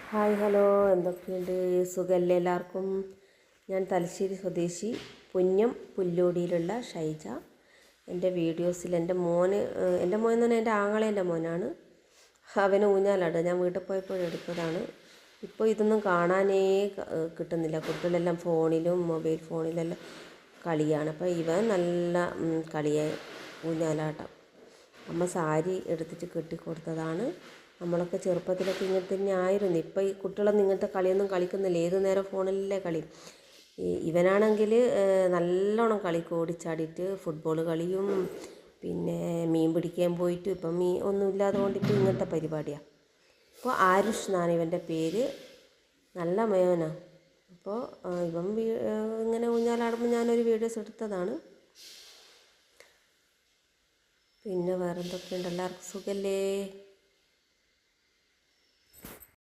Hi hello, എന്തൊക്കെയുണ്ട്? സുഖമല്ലേ എല്ലാവർക്കും? ഞാൻ തലശ്ശേരി സ്വദേശി പുന്നം പുല്ലോടിയിലുള്ള ഷൈജ. എൻ്റെ വീഡിയോസിൽ എൻ്റെ മോൻ എന്ന് പറഞ്ഞാൽ എൻ്റെ ആങ്ങളേൻ്റെ മോനാണ്. അവന് ഊഞ്ഞാലാടുക. ഞാൻ വീട്ടിൽ പോയപ്പോഴെടുത്തതാണ്. ഇപ്പോൾ ഇതൊന്നും കാണാനേ കിട്ടുന്നില്ല. കുട്ടികളെല്ലാം ഫോണിലും മൊബൈൽ ഫോണിലെല്ലാം കളിയാണ്. അപ്പോൾ ഇവൻ നല്ല കളിയായി ഊഞ്ഞാലാട്ടം. അമ്മ സാരി എടുത്തിട്ട് കെട്ടിക്കൊടുത്തതാണ്. നമ്മളൊക്കെ ചെറുപ്പത്തിലൊക്കെ ഇങ്ങനെ തന്നെ ആയിരുന്നു. ഇപ്പോൾ ഈ കുട്ടികളൊന്നും ഇങ്ങനത്തെ കളിയൊന്നും കളിക്കുന്നില്ല. ഏതു നേരം ഫോണിലല്ലേ കളി. ഇവനാണെങ്കിൽ നല്ലോണം കളിക്കും. ഓടിച്ചാടിയിട്ട് ഫുട്ബോൾ കളിയും പിന്നെ മീൻ പിടിക്കാൻ പോയിട്ട് ഇപ്പം മീൻ ഒന്നും ഇല്ലാതെ കൊണ്ട് ഇപ്പോൾ ഇങ്ങനത്തെ പരിപാടിയാണ്. അപ്പോൾ ആരുഷ് എന്നാണ് ഇവൻ്റെ പേര്. നല്ല മോനാണ്. അപ്പോൾ ഇവൻ ഇങ്ങനെ ഊഞ്ഞാലാടുമ്പോൾ ഞാനൊരു വീഡിയോസ് എടുത്തതാണ്. പിന്നെ വേറെ എന്തൊക്കെയുണ്ട്? എല്ലാവർക്കും സുഖമല്ലേ?